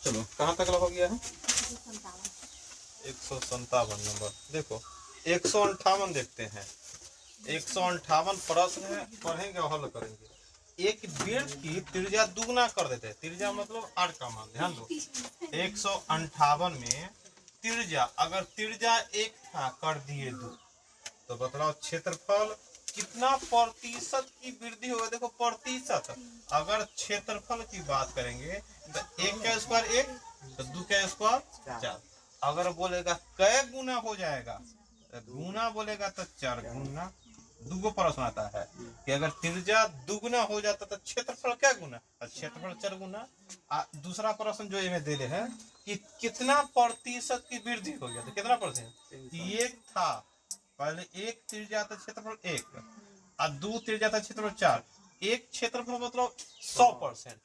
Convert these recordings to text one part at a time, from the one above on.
चलो कहाँ तक हो गया है? 157 नंबर। देखो 158 देखते हैं। 158 प्रश्न है, पढ़ेंगे और हल करेंगे। एक वृत्त की त्रिज्या दुगना कर देते हैं। त्रिज्या मतलब 8 का मान, ध्यान दो। 158 में त्रिज्या, अगर त्रिज्या 1 था कर दिए 2, तो बताओ क्षेत्रफल कितना प्रतिशत की वृद्धि होगा। देखो प्रतिशत, अगर क्षेत्रफल की बात करेंगे तो 1 का स्क्वायर 1, तो 2 का स्क्वायर 4। अगर बोलेगा कै गुना हो जाएगा, गुना बोलेगा तो 4 गुना। दुगो प्रश्न आता है कि अगर त्रिज्या दुगुना हो जाता तो क्षेत्रफल क्या गुना, क्षेत्रफल 4 गुना। दूसरा प्रश्न जो इन्हें दे रहे हैं कि कितना प्रतिशत की वृद्धि हो गया, तो कितना प्रतिशत? 1 था पहले, 1 त्रिज्या था क्षेत्रफल 1, और 2 त्रिज्या था क्षेत्रफल 4। 1 क्षेत्रफल मतलब 100%,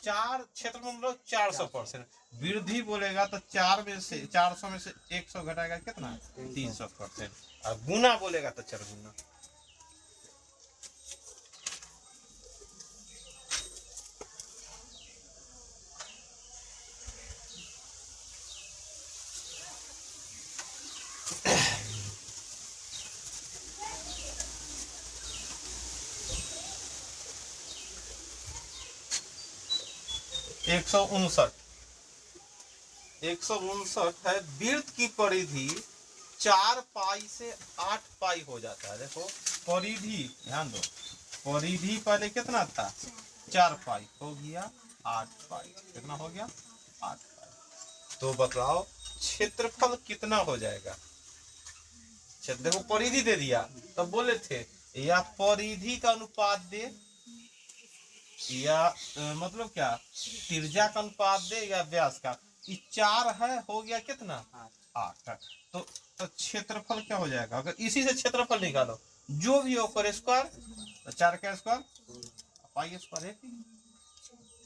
4 क्षेत्रफल मतलब 400%। वृद्धि बोलेगा तो 400 में से 100 घटाएगा कितना, 300%। और गुना बोलेगा तो 4 गुना। एक सौ उनसठ है। वृत्त की परिधि 4 पाई से 8 पाई हो जाता है। देखो परिधि, ध्यान दो, परिधि पहले कितना था, 4 पाई, हो गया 8 पाई। कितना हो गया, 8 पाई। तो बताओ क्षेत्रफल कितना हो जाएगा। देखो परिधि दे दिया, तब बोले थे या परिधि का अनुपात दे, या मतलब क्या, त्रिज्या का अनुपात दे या व्यास का। 4 है, हो गया कितना, 8 है। तो क्षेत्रफल क्या हो जाएगा, अगर इसी से क्षेत्रफल निकालो, जो भी हो पर स्क्वायर, तो 4 का स्क्वायर पाई स्क्वायर है,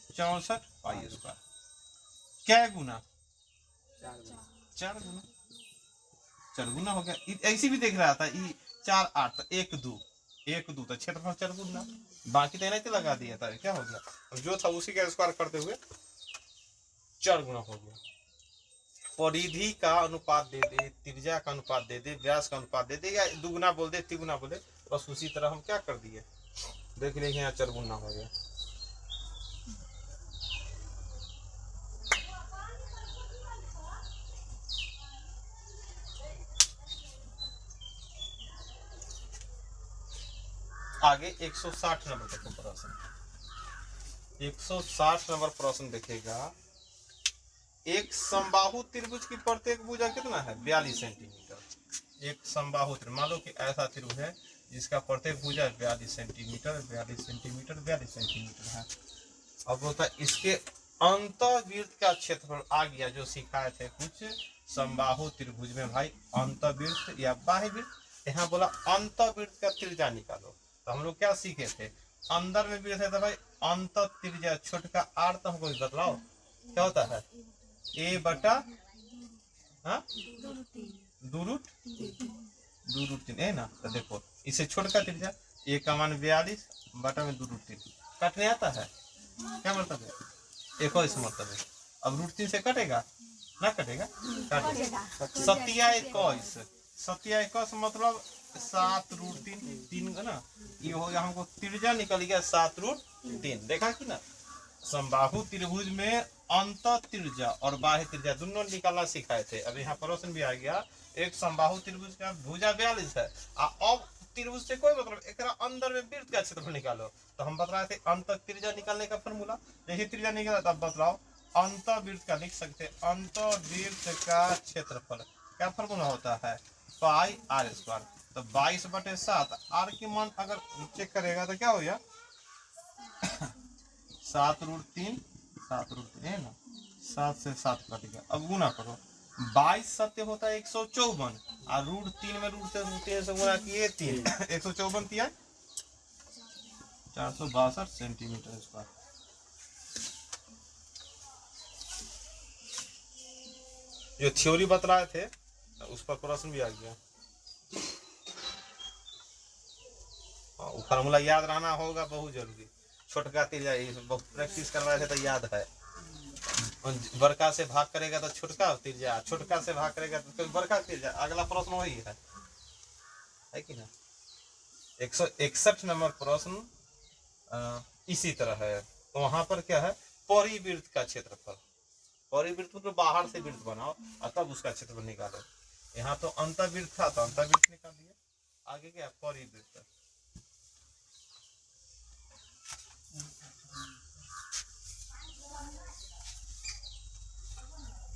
64 पाई स्क्वायर। क्या गुना, 4 गुना, 4 गुना हो गया। ऐसी भी देख रहा था, 4 8 1 2 1 2, तो क्षेत्रफल 4 गुना। बाकी तो नहीं लगा दिया था, क्या हो गया, जो था उसी का स्क्वायर करते हुए 4 गुना हो गया। परिधि का अनुपात दे दे, त्रिज्या का अनुपात दे दे, व्यास का अनुपात दे दे, या दुगुना बोल दे, तिगुना बोले, बस उसी तरह हम क्या कर दिए, देख लीजिए यहाँ 4 गुना हो गया। आगे 160 नंबर देखो प्रश्न। 160 नंबर प्रश्न देखेगा। एक समबाहु त्रिभुज की प्रत्येक भुजा कितना है, 42 सेंटीमीटर। एक समबाहु त्रिभुज, मान लो कि ऐसा त्रिभुज है जिसका प्रत्येक भुजा 42 सेंटीमीटर 42 सेंटीमीटर 42 सेंटीमीटर है। अब होता है इसके अंतःवृत्त का क्षेत्रफल आ गया, जो सिखाए थे कुछ समबाहु त्रिभुज में भाई, अंतःवृत्त या बाह्य वृत्त। यहाँ बोला अंतःवृत्त का त्रिज्या निकालो, तो हम लोग क्या सीखे थे, अंदर में वृत्त है तो भाई अंत त्रिज्या छोटका आर, तो हमको बतलाओ क्या होता है, ए बटा 2 रूट 3 है ना। तो देखो इसे छोटका त्रिज्या, ए का मान 42 बटा में 2 रूट 3 काटने आता है, क्या मतलब है, एक और इस मतलब है। अब रूट 3 से कटेगा ना, कटेगा, काटेगा। 27 मतलब 7 रूट 3 का ना, ये हो गया, हमको त्रिज्या निकल गया 7 रूट 3। देखा कि ना, समबाहु त्रिभुज में अंत त्रिज्या और बाह्य त्रिज्या दोनों निकालना सिखाए थे। अब यहाँ प्रश्न भी आ गया, एक समबाहु त्रिभुज का भुजा 42 है, अब त्रिभुज से कोई मतलब, एक अंदर में वृत्त का क्षेत्रफल निकालो। तो हम बता रहे थे अंत त्रिज्या निकालने का फॉर्मूला, जैसे त्रिज्या निकाला तब बतलाओ अंत वृत्त का लिख सकते, अंत वृत्त का क्षेत्रफल क्या फॉर्मूला होता है, पाई आर स्क्वायर। तो 22/7, आर की मान अगर चेक करेगा तो क्या हो गया 7 रूट 3 है ना, 7 से 7 कट गया। अब गुना करो, 22 सत्य होता है 154, और रूट 3 में रूट 3 से गुना किए 3, 154 दिया 462 सेंटीमीटर स्क्वायर। जो थ्योरी बतलाए थे उस पर प्रश्न भी आ गया। वो फार्मूला याद रहना होगा, बहुत जरूरी। छोटका त्रिज्या प्रैक्टिस करवाए थे तो याद है। बड़का से भाग करेगा तो छोटका तिरजा, छोटका से भाग करेगा तो बड़का तिरजा। अगला प्रश्न वही है कि ना। 161 नंबर प्रश्न इसी तरह है। तो वहां पर क्या है, परिवृत्त का क्षेत्रफल। परिवृत्त मतलब बाहर से वृत्त बनाओ और तब उसका क्षेत्रफल निकालो। यहाँ तो अंतर्वृत्त था तो अंतर्वृत्त निकाल दिया। आगे क्या, परिवृत्त।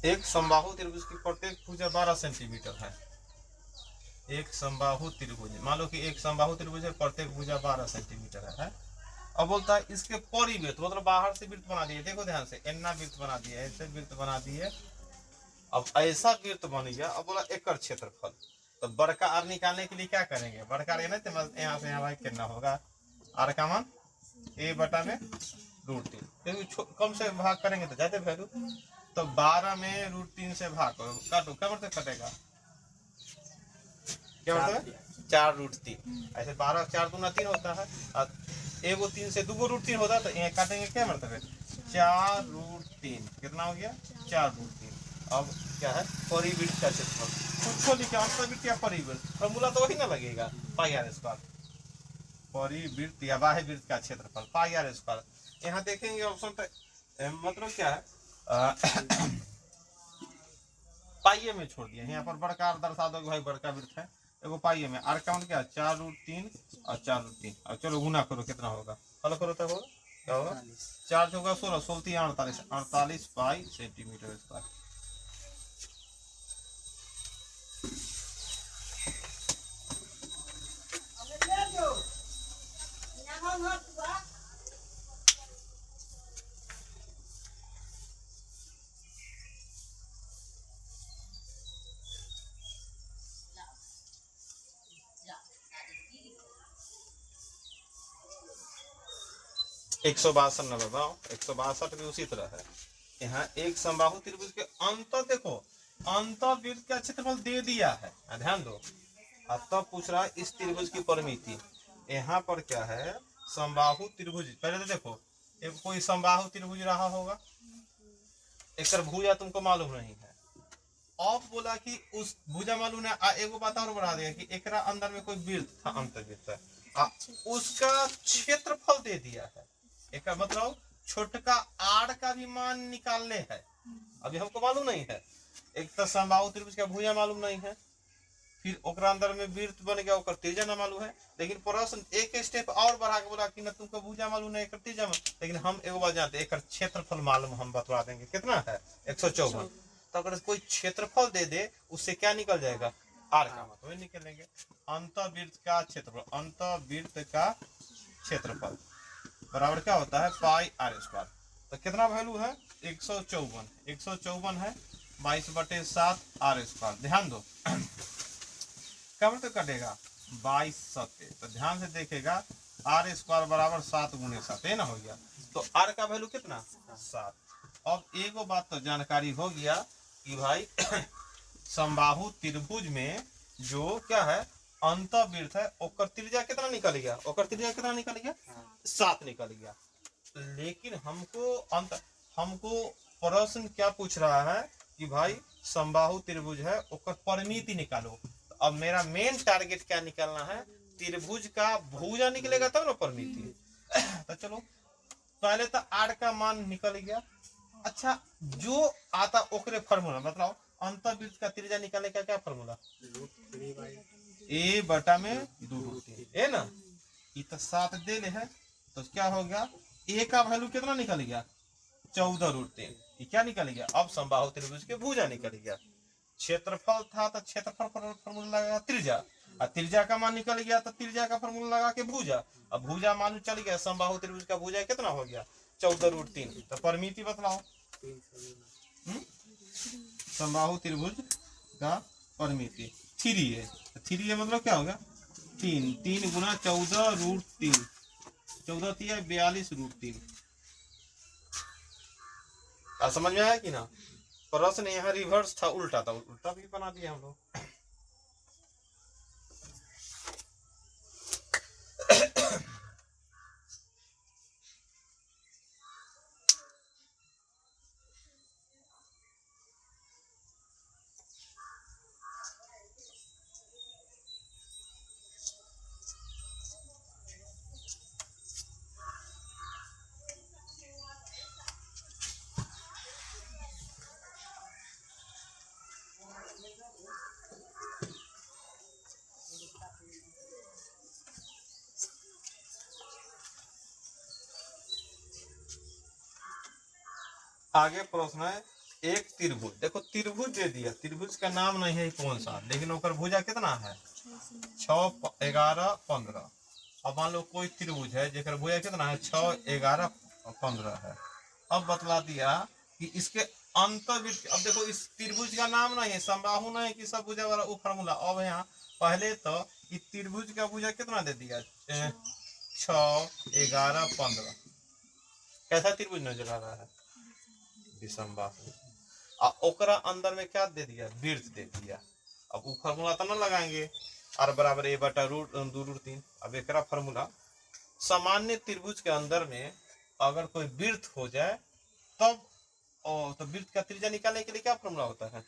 एक समबाहु त्रिभुज की प्रत्येक भुजा 12 सेंटीमीटर है। एक समबाहु त्रिभुज, मान लो कि एक समबाहु त्रिभुज है, प्रत्येक भुजा 12 सेंटीमीटर है। अब बोलता है इसके परिवृत्त मतलब बाहर से वृत्त बना दिए, देखो ध्यान से, एन्ना वृत्त बना दिए, ऐसे वृत्त बना दिए। अब ऐसा वृत्त बन गया। अब बोला एकड़ क्षेत्रफल। तो बड़का आर निकालने के लिए क्या करेंगे, बड़का लेना तो यहाँ से यहाँ कितना होगा, आर का मान ए बटा में √3, क्योंकि कम से भाग करेंगे तो ज्यादा वैल्यू। तो 12 में √3 से भाग करो, काटो, क्या मतलब कटेगा, क्या मतलब है 4√3। ऐसे 12 4 दूना 3 होता है, और एगो 3 से दूगो √3 होता है, तो यहाँ काटेंगे क्या मतलब है 4√3, कितना हो गया 4√3। अब क्या है, परिवृत्त का क्षेत्रफल कुछ लिखा, अंतर्वृत्त या परिवृत्त, फॉर्मूला तो वही ना लगेगा, पाई आर स्क्वायर। परिवृत्त या बाह्य वृत्त का क्षेत्रफल पाई आर स्क्वायर। यहाँ देखेंगे ऑप्शन तो मतलब क्या है पाइये में छोड़ दिया। यहाँ पर बड़का आर दर्शा दो भाई, बड़का वृत्त है, एगो पाइये में आर का मान क्या 4√3 और 4√3। और चलो गुना करो, कितना होगा, हल करो तो होगा क्या होगा, 4 होगा 16, 16 48, 48 पाई सेंटीमीटर स्क्वायर। एक 162 न बताओ, 162 भी उसी तरह है। यहाँ एक समबाहु त्रिभुज के अंत देखो, अंतर्वृत्त का क्षेत्रफल दे दिया है, ध्यान दो। अब तब पूछ रहा है इस त्रिभुज की परिमिति। यहाँ पर क्या है, समबाहु त्रिभुज, पहले तो देखो एक कोई समबाहु त्रिभुज रहा होगा, एक भुजा तुमको मालूम नहीं है। अब बोला कि उस भुजा मालूम है, एगो बात और बढ़ा दिया कि एकरा अंदर में कोई वृत्त था, अंतर्वृत्त, उसका क्षेत्रफल दे दिया है। एक मतलब छोटका आर का भी मान निकालने है, अभी हमको मालूम नहीं है। एक तो समबाहु त्रिभुज का भुजा मालूम नहीं है, फिर ओकरा अंदर में वृत्त बन गया, ओकर त्रिज्या ना मालूम है। लेकिन प्रश्न एक स्टेप और बढ़ा के बोला कि ना तुमको भुजा मालूम नहीं, एक त्रिज्या, लेकिन हम एगो बात जानते हैं, एक क्षेत्रफल मालूम, हम बतवा देंगे कितना है 154। तो अगर कोई क्षेत्रफल दे दे, उससे क्या निकल जाएगा, आर का मतलब निकलेंगे। अंतर्वृत्त का क्षेत्रफल, अंतर्वृत्त का क्षेत्रफल बराबर क्या होता है पाई आर स्क्वायर। तो कितना वैल्यू है 154, 154 है 22/7 आर स्क्वायर। ध्यान दो कब तक कटेगा 22 सत्य, तो ध्यान से देखेगा आर स्क्वायर बराबर 7 × 7 है ना, हो गया। तो आर का वैल्यू कितना 7। अब एगो बात तो जानकारी हो गया कि भाई समबाहु त्रिभुज में जो क्या है अंतर्वृत्त है, ओकर त्रिज्या कितना निकल गया, ओकर त्रिज्या कितना निकल गया 7 निकल गया। लेकिन हमको प्रश्न क्या पूछ रहा है कि भाई समबाहु त्रिभुज है, ओकर परिमिति निकालो। तो अब मेरा मेन टारगेट क्या निकालना है, त्रिभुज का भुजा निकलेगा तब ना परिमिति। तो चलो पहले तो आर का मान निकल गया। अच्छा जो आता ओकरे फार्मूला मतलब अंतर्वृत्त का त्रिज्या निकालने का क्या फार्मूला, ए बटा में 2√3 है ना। ये तो 7 दे ले है, तो क्या हो गया ए का वैल्यू कितना निकल गया 14√3। ये क्या निकल गया, अब समबाहु त्रिभुज के भुजा निकल गया। क्षेत्रफल था तो क्षेत्रफल फार्मूला लगा त्रिज्या, और त्रिज्या का मान निकल गया तो त्रिज्या का फार्मूला लगा के भुजा। अब भुजा मान चल गया, समबाहु त्रिभुज का भुजा कितना हो गया 14√3। तो परिमिति बतलाओ समबाहु त्रिभुज का परिमिति 3 है। 3 है मतलब क्या होगा 3 3 × 14√3, 14 3 42√3। समझ में आया कि ना। प्रश्न यहाँ रिवर्स था, उल्टा था, उल्टा भी बना दिया हम लोग। आगे प्रश्न है, एक त्रिभुज, देखो त्रिभुज दे दिया, त्रिभुज का नाम नहीं है कौन सा, लेकिन ओकर भुजा कितना है 6, 11, 15। अब मान लो कोई त्रिभुज है जेकर भुजा कितना है 6, 11, 15 है। अब बतला दिया कि इसके अंतर्वृत्त, अब देखो इस त्रिभुज का नाम नहीं है, समबाहु नहीं कि सब भुजा वाला वो फार्मूला। अब यहाँ पहले तो इस त्रिभुज का भुजा कितना दे दिया 6, 11, 15। कैसा त्रिभुज नजर आ रहा है विषमबाहु। ओकरा अंदर में क्या दे दिया वृत्त दे दिया। अब वो फार्मूला तो ना लगाएंगे, r बराबर a बटा रूट 2√3। अब एक फार्मूला, सामान्य त्रिभुज के अंदर में अगर कोई वृत्त हो जाए तब तो वृत्त का त्रिज्या निकालने के लिए क्या फार्मूला होता है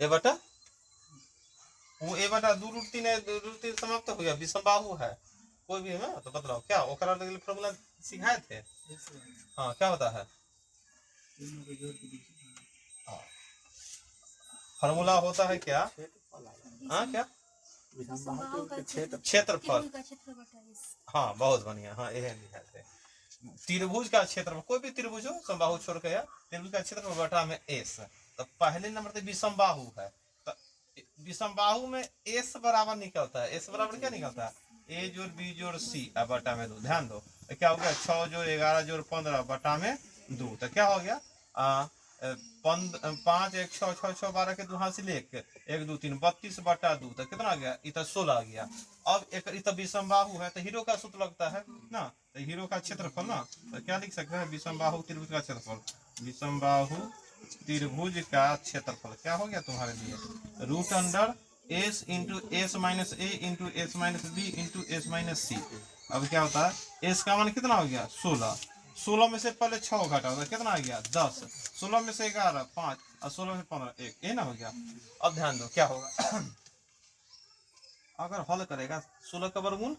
a बटा वो a बटा 2√3 है, 2√3 समाप्त हो गया, विषमबाहु है कोई भी है तो बतलाओ क्या ओकरा फार्मूला सिखाए थे। हाँ क्या होता है फार्मूला होता है क्या, हाँ क्या क्षेत्रफल। हाँ बहुत बढ़िया, हाँ यही लिखा थे त्रिभुज का क्षेत्रफल, कोई भी त्रिभुज हो समबाहु छोड़ के, त्रिभुज का क्षेत्रफल बटा में एस। तो पहले नंबर पे विषमबाहु है, तो विषमबाहु में एस बराबर निकलता है, एस बराबर क्या निकलता है ए जोड़ बी जोड़ सी बटा में 2। ध्यान दो तो क्या हो गया 6 जोड़ 11 जोड़ 15 बटा में 2। तो क्या हो गया 5 1 6 6 6 12 के 2 हासिल 1 1 2 3 32 बटा 2। तो कितना आ गया इतना 16 आ गया। अब एक इतना विषमबाहु है तो हीरो का सूत्र लगता है ना, तो हीरो का क्षेत्रफल ना, तो क्या लिख सकते हैं विषमबाहु त्रिभुज का क्षेत्रफल, विषमबाहु त्रिभुज का क्षेत्रफल क्या हो गया तुम्हारे लिए root under S into S minus A into S minus B into S minus C. अब क्या होता है एस का मान कितना हो गया 16, 16 में से पहले 6 घटा होता कितना आ गया 10, 16 में से 11 5 और 16 में 15 1, ये ना हो गया। अब ध्यान दो क्या होगा अगर हल करेगा 16 का वर्गमूल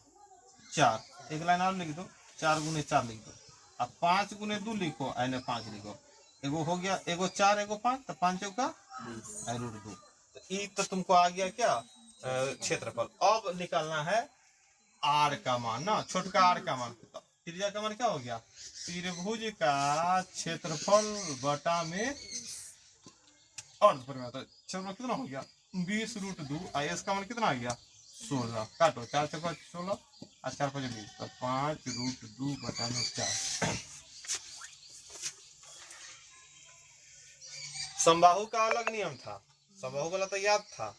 4, एक लाइन और लिख दो 4 गुने 4 लिख दो, अब 5 गुने 2 लिखो एने 5 लिखो, एगो हो गया एगो 4 एगो 5, तो 5 का रूट 2। तो ई तो तुमको आ गया क्या क्षेत्रफल। अब निकालना है आर का मान ना, छोटका आर का मान, त्रिज्या का मान क्या हो गया त्रिभुज का क्षेत्रफल बटा में क्षेत्रफल कितना हो गया 20√2 एस का मान कितना आ गया 16। काटो 4 से 16 और 4 5 20, तो 5√2 बटा में 4। समबाहु का अलग नियम था, समबाहु वाला तो याद था,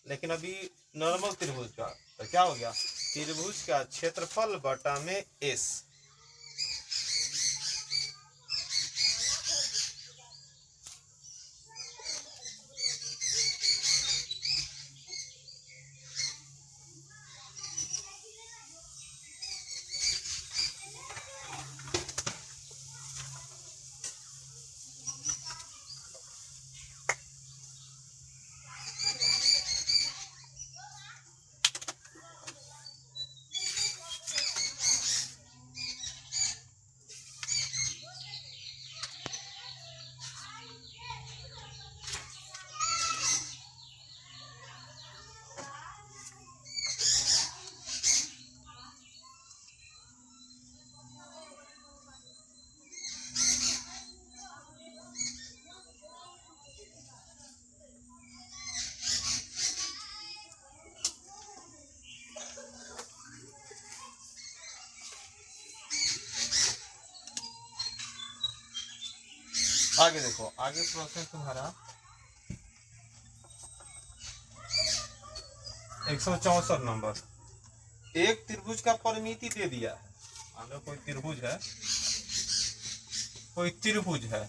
लेकिन अभी नॉर्मल त्रिभुज का तो क्या हो गया त्रिभुज का क्षेत्रफल बटा में एस। आगे देखो, आगे प्रश्न तुम्हारा 164 नंबर। एक त्रिभुज का परिमिति दे दिया है, अगर कोई त्रिभुज है, कोई त्रिभुज है,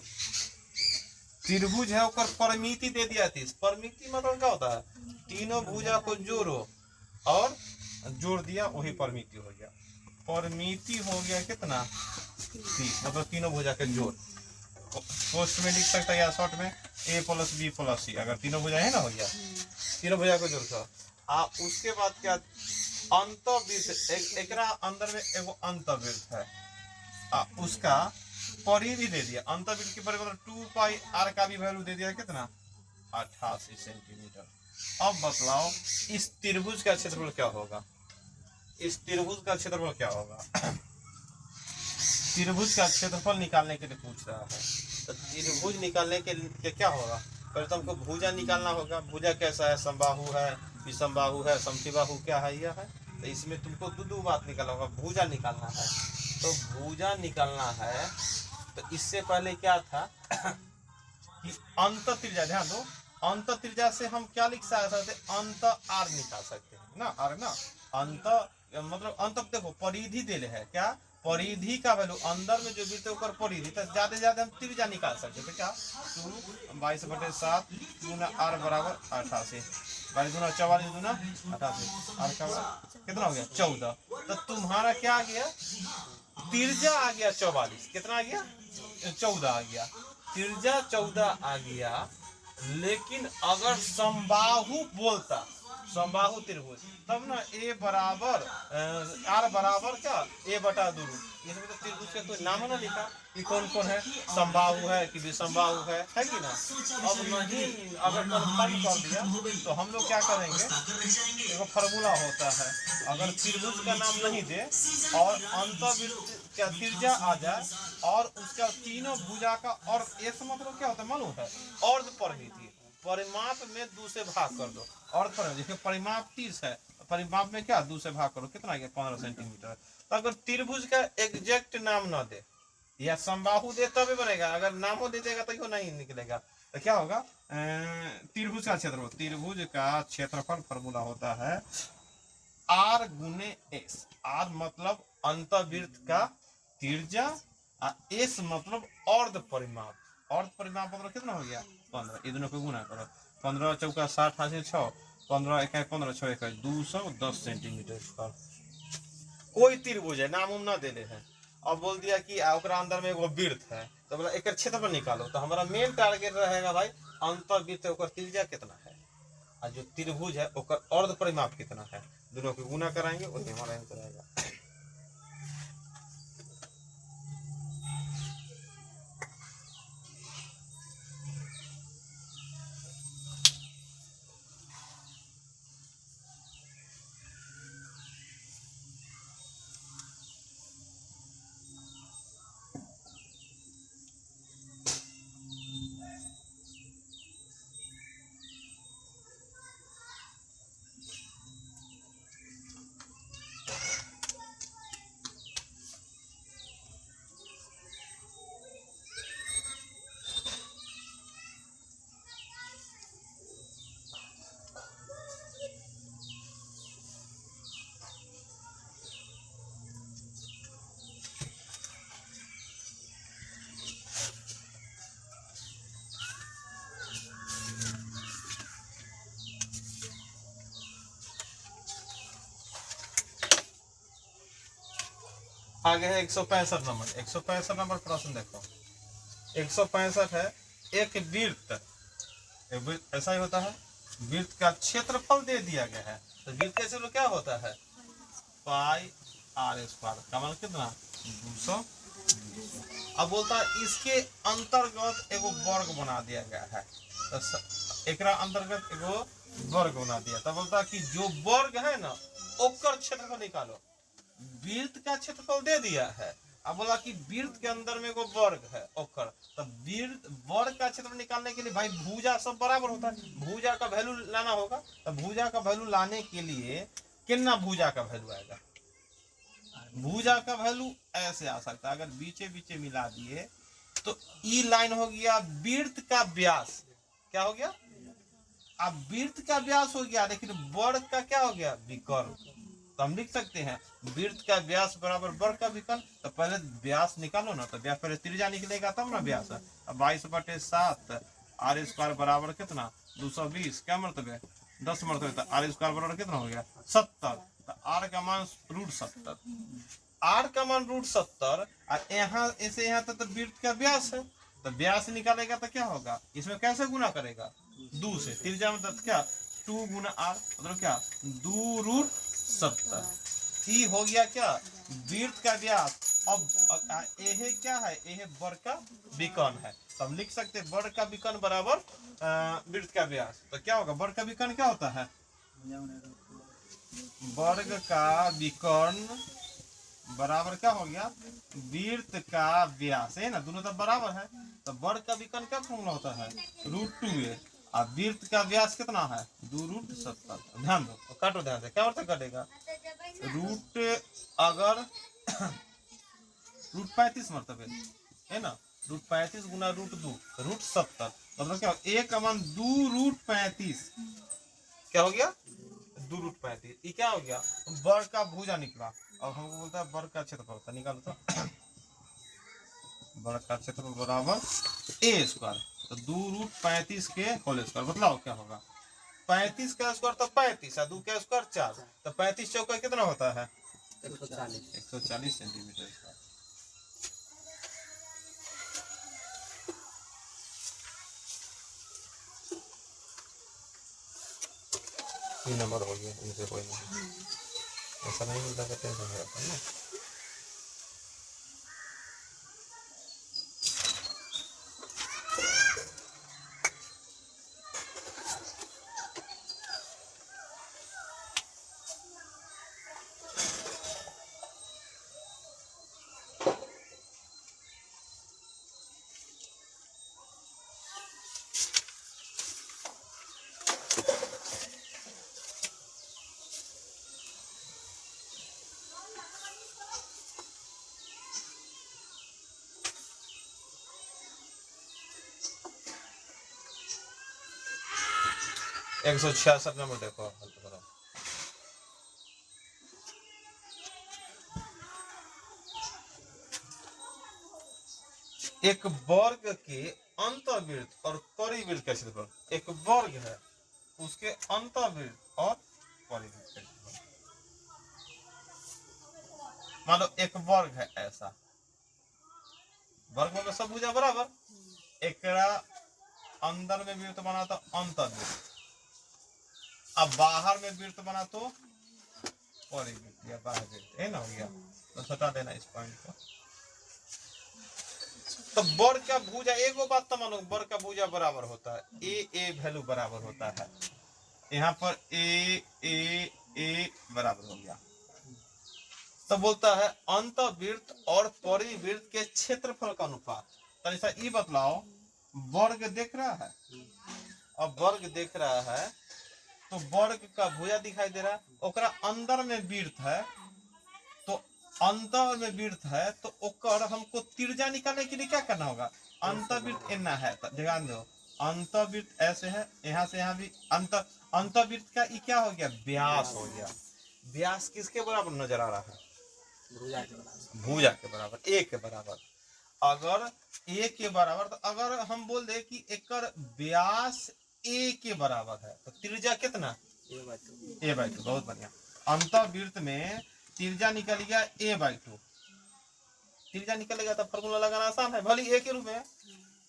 त्रिभुज है और परिमिति दे दिया थी। परिमिति मतलब क्या होता है तीनों भुजा को जोड़ो और जोड़ दिया वही परिमिति हो गया। परिमिति हो गया कितना 30, मतलब तीनों भुजा के जोड़। पोस्ट में लिख सकता है या शॉर्ट में a प्लस बी प्लस सी, अगर तीनों भुजा है ना हो गया, तीनों भुजा को जोड़ आप। उसके बाद क्या अंतर्वृत्त, एक अंदर में एगो अंतर्वृत्त है, उसका परिधि दे दिया, अंतर्वृत्त की परिधि 2 पाई आर का भी वैल्यू दे दिया कितना 88 सेंटीमीटर। अब बतलाओ इस त्रिभुज का क्षेत्रफल क्या होगा, इस त्रिभुज का क्षेत्रफल क्या होगा? त्रिभुज का क्षेत्रफल निकालने के लिए पूछ रहा है। तो त्रिभुज निकालने के लिए क्या होगा? पहले तो हमको भुजा निकालना होगा। भुजा कैसा है? समबाहु है, विषमबाहु है, समद्विबाहु क्या है? यह है। तो इसमें तुमको दो बात निकालना होगा। भुजा निकालना है। तो भुजा निकालना है तो इससे पहले क्या था कि अंत त्रिज्या, ध्यान दो, अंत त्रिज्या से हम क्या लिख सकते? अंत आर निकाल सकते हैं ना, आर ना। अंत मतलब अंत, देखो परिधि दे है क्या? परिधि का वैल्यू अंदर में जो वृत्त है ऊपर परिधि, तो ज्यादा ज्यादा हम त्रिज्या निकाल सकते थे क्या? 22/7 गुना आर बराबर 88, 22 गुना 44 गुना 88, आर का कितना हो गया? 14। तो तुम्हारा क्या आ गया? त्रिज्या आ गया 44। कितना आ गया? 14 आ गया। त्रिज्या 14 आ गया। लेकिन अगर समबाहु बोलता, समबाहु त्रिभुज, तब ना ए बराबर आर बराबर क्या? ए बटा 2। इसमें तो त्रिभुज का कोई नाम ना लिखा कि कौन कौन है, समबाहु है कि विषमबाहु है कि ना। अब नहीं, अगर कंफर्म कर दिया तो हम लोग क्या करेंगे? एक फॉर्मूला होता है, अगर त्रिभुज का नाम नहीं दे और अंतःवृत्त का त्रिज्या आ जाए और उसका तीनों भुजा का, और एक मतलब क्या होता है मालूम है? अर्ध परिमिति, परिमाप में 2 से भाग कर दो। अर्ध परिमिति, देखिए परिमाप 30 है, परिमाप में क्या 2 से भाग करो, कितना आ गया? 15 सेंटीमीटर। तो अगर त्रिभुज का एग्जैक्ट नाम ना दे या समबाहु दे तभी बनेगा, अगर नामो दे देगा तो नहीं निकलेगा। तो क्या होगा? त्रिभुज का क्षेत्रफल, त्रिभुज का क्षेत्रफल फॉर्मूला होता है आर गुने एस। आर मतलब अंतःवृत्त का त्रिज्या, एस मतलब अर्ध परिमाप। अर्ध परिमाप मतलब कितना हो गया? 15। ये दोनों को गुना करो, 15 चौका 60 हाथ 6, 15 इकाई 15 6 इकाई 210 सेंटीमीटर स्क्वायर। कोई त्रिभुज है, नाम उम ना देने हैं। अब बोल दिया कि ओकरा अंदर में एगो वृत्त है, तो बोला एक क्षेत्रफल निकालो। तो हमारा मेन टारगेट रहेगा भाई अंतःवृत्त ओकर त्रिज्या कितना है और जो त्रिभुज है ओकर अर्ध परिमाप कितना है, दोनों को गुना कराएंगे, वही हमारा आंसर रहेगा। आगे है 165 नंबर। 165 नंबर प्रश्न देखो। 165 है, एक वृत्त ऐसा ही होता है, वृत्त का क्षेत्रफल दे दिया गया है। तो वृत्त कैसे तो क्या होता है? पाई आर स्क्वायर का मान कितना? 200। अब बोलता है इसके अंतर्गत एगो वर्ग बना दिया गया है, तो एकरा अंतर्गत एगो वर्ग बना दिया। तब बोलता है कि जो वर्ग है ना ओकर क्षेत्रफल निकालो। वृत्त का क्षेत्रफल दे दिया है, अब बोला कि वृत्त के अंदर में एगो वर्ग है ओकर, तो वृत्त वर्ग का क्षेत्रफल निकालने के लिए भाई भुजा सब बराबर होता है, भुजा का वैल्यू लाना होगा। तो भुजा का वैल्यू लाने के लिए कितना भुजा का वैल्यू आएगा? भुजा का वैल्यू ऐसे आ सकता है, अगर बीचे बीचे मिला दिए तो ई लाइन हो गया वृत्त का व्यास। क्या हो गया? अब वृत्त का व्यास हो गया, लेकिन वर्ग का क्या हो गया? विकर्ण। तो हम लिख सकते हैं वृत्त का व्यास बराबर वर्ग का विकर्ण। तो पहले व्यास निकालो ना, तो व्यास पहले त्रिज्या निकलेगा तब ना व्यास। अब 22/7 आर स्क्वायर बराबर कितना? 220। क्या मरतबे? 10 मरतबे। तो आर स्क्वायर बराबर कितना हो गया? 70। तो आर का मान √70। आर का मान √70 और यहाँ ऐसे यहाँ तक तो वृत्त का व्यास है, तो व्यास निकालेगा तो क्या होगा? इसमें कैसे गुना करेगा? 2 से। त्रिज्या मतलब क्या? 2 गुना आर मतलब क्या? 2√70। ई हो गया क्या? वृत्त का व्यास। अब यह क्या है? यह वर्ग का विकर्ण है। तो हम लिख सकते हैं वर्ग का विकर्ण बराबर वृत्त का व्यास। तो क्या होगा? वर्ग का विकर्ण क्या होता है? वर्ग का विकर्ण बराबर क्या हो गया, वृत्त का व्यास है ना, दोनों तो बराबर है। तो वर्ग का विकर्ण क्या फॉर्मूला होता है, √2a। और वृत्त का व्यास कितना है, 2√70। ध्यान दो, काटो ध्यान से, क्या अर्थ कटेगा, रूट अगर √35 मरतबे है ना, √35 गुना √2 √70, मतलब क्या, 1/2 √35 क्या हो गया, 2√35। ये क्या हो गया, वर्ग का भुजा निकला। और हमको बोलता है वर्ग का क्षेत्रफल होता, निकालो तो वर्ग का क्षेत्रफल बराबर a²। तो 2√35 के होल स्क्वायर, बतलाओ क्या होगा, 35 का स्क्वायर तो 35 है, 2 का स्क्वायर 4, तो 35 चौका कितना होता है, 140 सेंटीमीटर स्क्वायर। ये नंबर हो गया, इनसे कोई नहीं, ऐसा नहीं मिलता कि टेंशन हो जाता है ना। एक 166 नंबर देखो, हल करो। एक वर्ग के अंतर्वृत्त और परिवृत्त का क्षेत्रफल, एक वर्ग है उसके अंतर्वृत्त और परिवृत्त का क्षेत्रफल। मान लो एक वर्ग है ऐसा, वर्ग में सब भुजा बराबर, एक अंदर में वृत्त बना तो अंतर्वृत्त, अब बाहर में वृत्त बना तो परिवृत्त या बाह्य वृत्त, है ना, हो गया। तो हटा देना इस पॉइंट को। तो वर्ग का भुजा, एक वो बात तो मानो, वर्ग का भुजा बराबर होता है, ए वैल्यू बराबर होता है, यहाँ पर ए बराबर हो गया। तो बोलता है अंतर्वृत्त और परिवृत्त के क्षेत्रफल का अनुपात। तो ऐसा ये बतलाओ, वर्ग देख रहा है, अब वर्ग देख रहा है तो वर्ग का भुजा दिखाई दे रहा है, ओकरा अंदर में वृत्त है, तो अंतर में वृत्त है, तो ओकर हमको त्रिज्या निकालने के लिए क्या करना होगा, अंतर्वृत्त एना है, तो ध्यान दो, अंतर्वृत्त ऐसे है, यहाँ से यहाँ भी अंतर्वृत्त का ये क्या हो गया, व्यास हो गया। व्यास किसके बराबर नजर आ रहा है, भुजा के बराबर, ए के बराबर। अगर ए के बराबर, तो अगर हम बोल दे कि एकर व्यास ए के बराबर है, तो त्रिज्या कितना, a/2। बहुत बढ़िया। अंतर्वृत्त में त्रिज्या निकल गया a/2, त्रिज्या निकलेगा तो फॉर्मूला लगाना आसान है, भले ए के रूप में।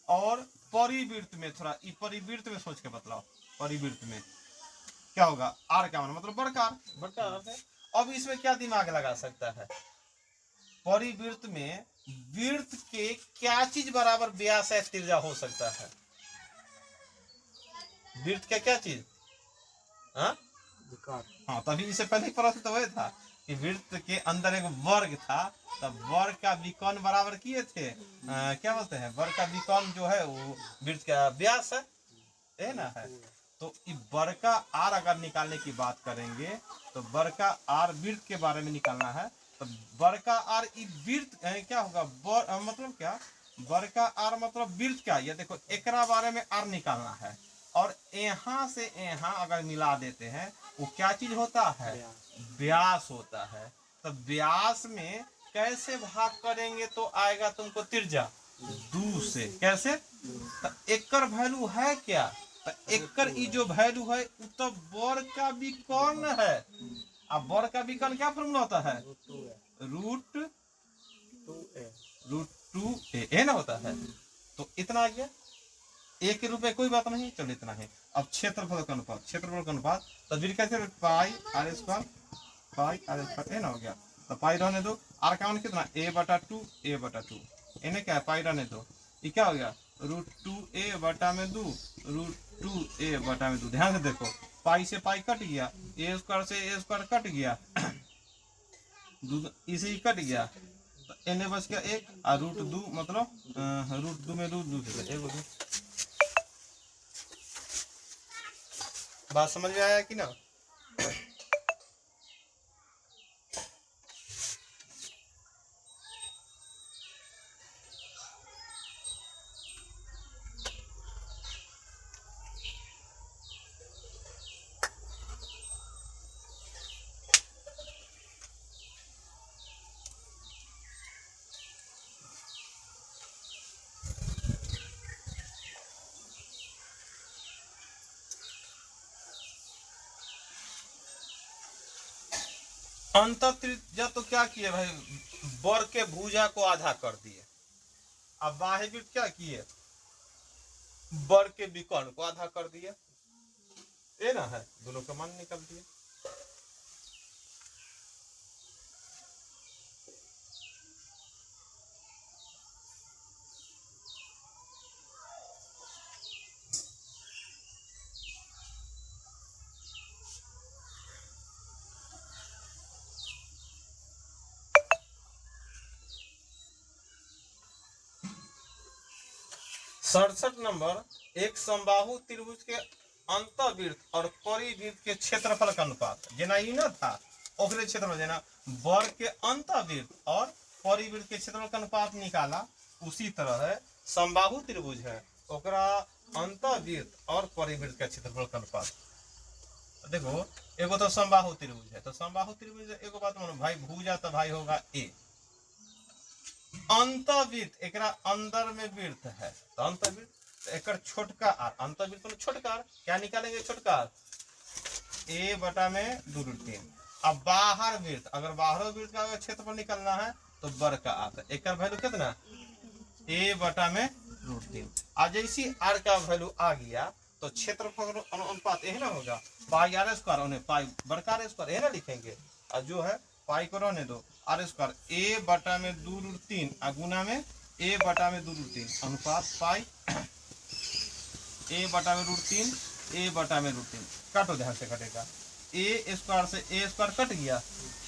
और परिवृत्त में, थोड़ा परिवृत्त में सोच के बतलाओ, परिवृत्त में क्या होगा, आर का मान मतलब बड़का आर है। अब इसमें क्या दिमाग लगा सकता है, परिवृत्त में वृत्त के क्या चीज बराबर व्यास है त्रिज्या हो सकता है, वृत्त का क्या चीज, हाँ, तभी इससे पहले प्रश्न तो वही था कि वृत्त के अंदर एक वर्ग था, तब वर्ग का विकर्ण बराबर किए थे, क्या बोलते हैं, वर्ग का विकर्ण जो है वो वृत्त का व्यास है ना, है। तो वर्ग का आर अगर निकालने की बात करेंगे तो वर्ग का आर वृत्त के बारे में निकालना है, तो वर्ग का आर वृत्त क्या होगा, मतलब क्या, वर्ग का आर मतलब वृत्त का, ये देखो एकरा बारे में आर निकालना है, और यहाँ से यहाँ अगर मिला देते हैं वो क्या चीज होता है, व्यास होता है। तो व्यास में कैसे भाग करेंगे तो आएगा तुमको त्रिज्या, 2 से, कैसे, तो एकर वैल्यू है क्या, तो एकर ई जो वैल्यू है वो तो वर्ग का विकर्ण है। अब वर्ग का विकर्ण क्या फॉर्मूला होता है, √2a ना होता है। तो इतना आ गया, ए के रूप में कोई बात नहीं, चलो इतना है। अब क्षेत्रफल का अनुपात, तस्वीर कैसे, पाई आर स्क्वायर ए ना हो गया, तो पाई रहने दो, आर का मान कितना, a/2 इन्हें क्या है, पाई रहने दो, ये क्या हो गया, √2a/2 √2a/2। ध्यान से देखो, पाई से पाई कट गया, ए स्क्वायर से ए स्क्वायर कट गया, इसे ही कट गया, तो एने बच गया एक, और रूट 2 मतलब रूट 2 में रूट 2 से एक 2। बात समझ में आया कि ना? अंतःत्रिज्या तो क्या किए भाई, वर्ग के भुजा को आधा कर दिए। अब बाह्यवृत्त क्या किए, वर्ग के विकर्ण को आधा कर दिए। ये ना है, दोनों का मान निकल दिए। सड़सठ नंबर, एक समबाहु त्रिभुज के अंतःवृत्त और परिवृत्त के क्षेत्रफल का अनुपात, जेना ई ना था ओकरे क्षेत्रफल, जेना वर्ग के अंतःवृत्त और परिवृत्त के क्षेत्रफल का अनुपात निकाला, उसी तरह है समबाहु त्रिभुज है, ओकरा अंतःवृत्त और परिवृत्त के क्षेत्रफल का अनुपात। देखो एगो तो समबाहु त्रिभुज है, तो समबाहु त्रिभुज एगो बात मानो भाई, भुजा तो भाई होगा ए, अंतःवृत्त एकरा अंदर में वृत्त है, तो अंतःवृत्त एक छोटका आर, अंतःवृत्त में छोटका आर, क्या निकालेंगे छोटका आर, ए बटा में 2√3। अब बाहर वृत्त, अगर बाहर वृत्त का क्षेत्रफल निकलना है तो वर्ग का आता है, एक वैल्यू कितना, ए बटा में √3। अब जैसी आर का वैल्यू आ गया तो क्षेत्रफल अनुपात यही ना होगा, पाई आर स्क्वायर होने पाई बड़का आर स्क्वायर, यही ना लिखेंगे, और जो है पाई को रहने दो, आर स्क्वायर ए बटा में 2√3 गुना में ए बटा में 2√3 अनुपात पाई ए बटा में √3 ए बटा में √3। काटो, ध्यान से कटेगा, ए स्क्वायर से ए स्क्वायर कट गया,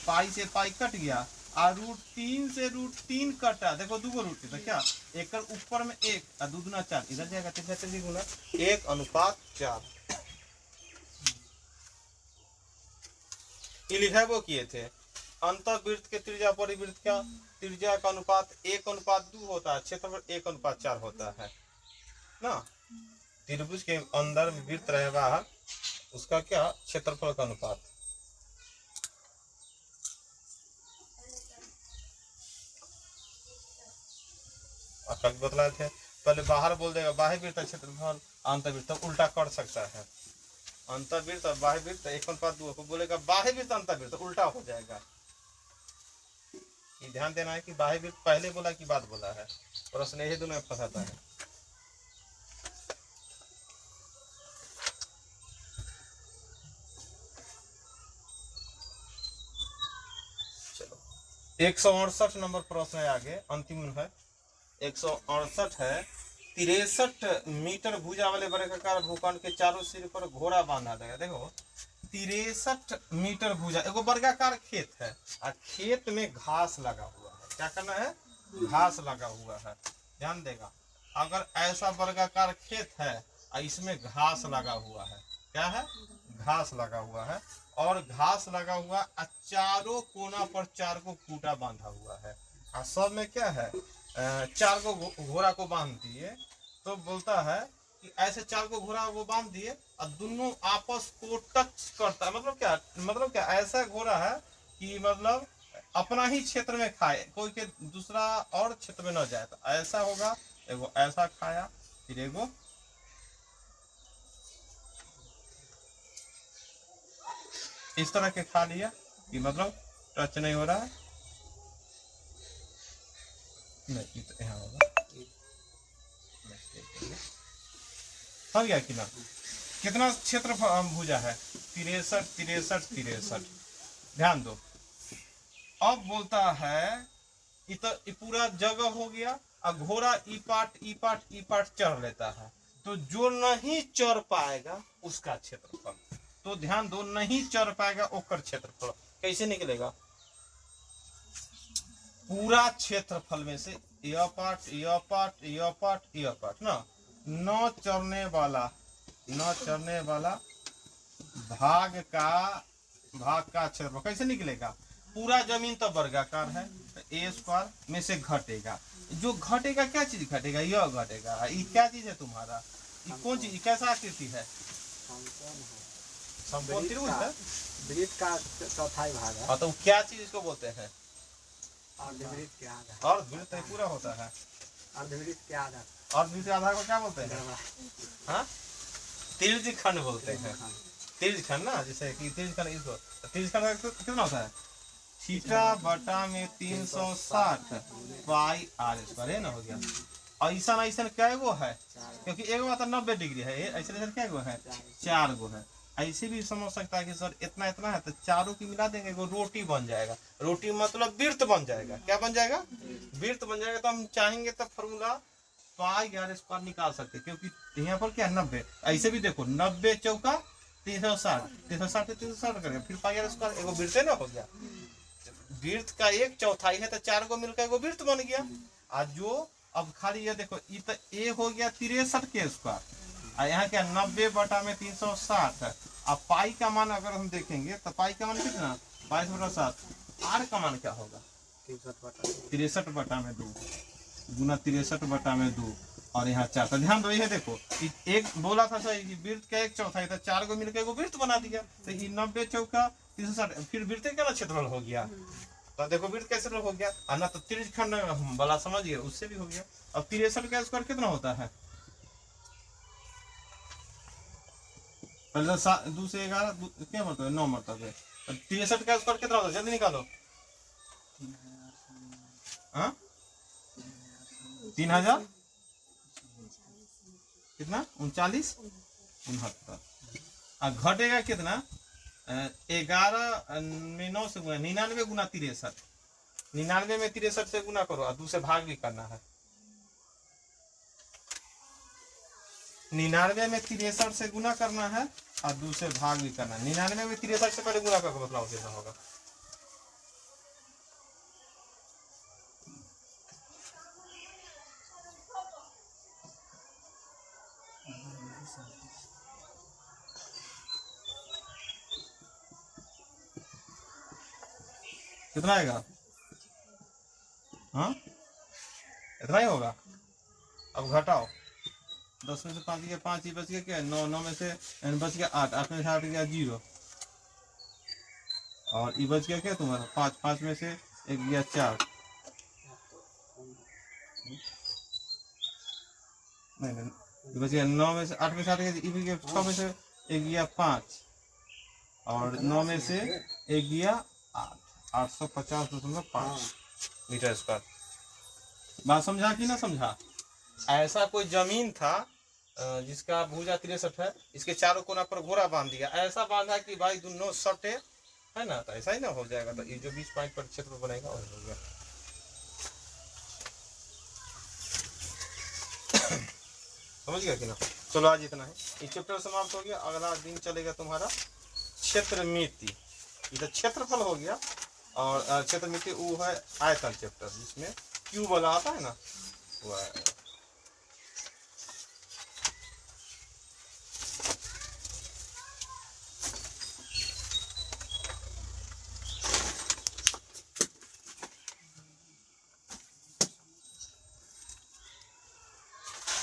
पाई से पाई कट गया, और √3 से √3 कटा, देखो दूगो √3 तो क्या एक ऊपर में 1 और 2 दूना 4, इधर जाएगा 3 गुना 1 अनुपात 4। ये लिखा वो किए थे, अंतःवृत्त के त्रिज्या परिवृत्त का त्रिज्या का अनुपात 1:2 होता है, क्षेत्रफल 1:4 होता है ना। त्रिभुज के अंदर वृत्त रहे बाहर, उसका क्या क्षेत्रफल का अनुपात। कल बतलाए थे, पहले बाहर बोल देगा बाह्य वृत्त क्षेत्रफल, अंतःवृत्त तो उल्टा कर सकता है, अंतःवृत्त और बाह्य वृत्त 1:2 को बोलेगा बाह्य वृत्त अंतःवृत्त, उल्टा हो जाएगा। ये ध्यान देना है कि बाह्य वृत्त पहले बोला कि बाद बोला है, प्रश्न यही दोनों में फंसाता है। चलो 168 नंबर प्रश्न है आगे, अंतिम है 168 है। 63 मीटर भुजा वाले वर्गाकार भूखंड के चारों सिर पर घोड़ा बांधा देगा। देखो 63 मीटर भुजा, एगो वर्गाकार खेत है और खेत में घास लगा हुआ है, क्या करना है, घास लगा हुआ है। ध्यान देगा, अगर ऐसा वर्गाकार खेत है और इसमें घास लगा हुआ है, क्या है, घास लगा हुआ है, और घास लगा हुआ और चारों कोना पर 4 को खूंटा बांधा हुआ है, और सब में क्या है 4 को घोड़ा को बांध दिए, तो बोलता है कि ऐसे 4 को घोड़ा को बांध दिए और दोनों आपस को टच करता है, मतलब क्या ऐसा घोड़ा है कि मतलब अपना ही क्षेत्र में खाए, कोई के दूसरा और क्षेत्र में न जाए, तो ऐसा होगा, एगो ऐसा खाया, फिर एगो इस तरह के खा लिया कि मतलब टच नहीं हो रहा है, नहीं तो यहाँ होगा, समझ गया कि ना। कितना क्षेत्र भुजा है, 63। ध्यान दो, अब बोलता है ये पूरा जगह हो गया, और घोड़ा ई पाट चढ़ लेता है, तो जो नहीं चढ़ पाएगा उसका क्षेत्रफल, तो ध्यान दो नहीं चढ़ पाएगा ओकर क्षेत्रफल। कैसे निकलेगा? पूरा क्षेत्रफल में से यह पार्ट यह पार्ट यह पार्ट यह पार्ट ना, न चढ़ने वाला भाग का क्षेत्रफल कैसे निकलेगा? पूरा जमीन तो वर्गाकार है, ए स्क्वायर में से घटेगा, जो घटेगा क्या चीज घटेगा? यह घटेगा। ये क्या चीज है तुम्हारा? ये कौन चीज, कैसा आकृति है? समकोण त्रिभुज है, वृत्त का चौथाई भाग है। हाँ, तो क्या चीज इसको बोलते हैं? अर्धवृत्त के आधार। अर्धवृत्त पूरा होता है। अर्धवृत्त के आधार। अर्धवृत्त के आधार को क्या बोलते हैं? हाँ, तिर्यखंड बोलते हैं। तिर्यखंड ना, जैसे कि तिर्यखंड, इसको तिर्यखंड कितना होता है? थीटा बटा में 360 पाई आर स्क्वायर है ना, हो गया। ऐसा ऐसा क्या गो है? क्योंकि एक बात 90 डिग्री है, ऐसे क्या गो है? 4 गो है। ऐसे भी समझ सकता है कि सर इतना इतना है तो चारों की मिला देंगे, वो रोटी बन जाएगा। रोटी मतलब वृत्त बन जाएगा। क्या बन जाएगा? वृत्त बन जाएगा। तो हम चाहेंगे तो फॉर्मूला पाई आर स्क्वायर निकाल सकते, क्योंकि यहाँ पर क्या 90। ऐसे भी देखो 90 चौका 360, 360 से 360 करेंगे, फिर पाई आर स्क्वायर, एगो वृत्त ना हो गया। वृत्त का 1/4 है तो 4 को मिलकर एगो वृत्त बन गया। आज जो अब खाली ये देखो, ये तो ए हो गया 63 के स्क्वायर, और यहाँ क्या 90 बटा में 360 है। अब पाई का मान अगर हम देखेंगे तो पाई का मान कितना? 22 बटा 7। आर का मान क्या होगा? 63 बटा में 2 गुना 63 बटा में 2 और यहाँ 4। तो ध्यान दो, ये देखो एक बोला था सही कि वृत्त का 1/4 था, 4 को मिलकर एगो वृत्त बना दिया। तो ये 90 चौका 360, फिर वृत्त का क्षेत्रफल हो गया। तो देखो वृत्त कैसे हो गया, और ना तो तिर्यखंड वाला समझिए, उससे भी हो गया। अब 63 का स्क्वायर कितना होता है? पहले 2 से 11 क्या मरतबे? 9 मरतबे। 63 का स्क्वायर कितना होता है? जल्दी निकालो। 3000 कितना? 39 69। घटेगा कितना? 11 में 9 से गुना 99 गुना 63। 99 में 63 से गुना करो और 2 से भाग भी करना है। 99 में 63 से गुना करना है और 2 से भाग भी करना है। 99 में 63 से पहले गुना करके बताओ कितना होगा? कितना आएगा? हाँ, इतना ही होगा। अब घटाओ, 10 में से 5 गया 5, ही बच गया क्या? 9, 9 में से बच गया 8, 8 में से 8 गया 0, और ये बच गया क्या तुम्हारा? 5, 5 में से 1 गया 4, नहीं बच गया 9 में से 8 में से 8 गया 6 में से 1 गया 5, और 9 में से 1 गया 8, 850.5 मीटर स्क्वायर। बात समझा कि ना समझा? ऐसा कोई जमीन था जिसका भुजा 63 है, इसके चारों कोना पर घोड़ा बांध दिया, ऐसा बांधा कि भाई दोनों सटे है ना, तो ऐसा ही ना हो जाएगा। तो ये जो 20 पॉइंट पर क्षेत्र बनेगा वही हो गया। समझ गया कि ना? चलो आज इतना है, ये चैप्टर समाप्त हो गया। अगला दिन चलेगा तुम्हारा क्षेत्रमिति। इधर क्षेत्रफल हो गया, और क्षेत्रमिति वो है आयतन चैप्टर, जिसमें क्यूब वाला आता है ना, वो है।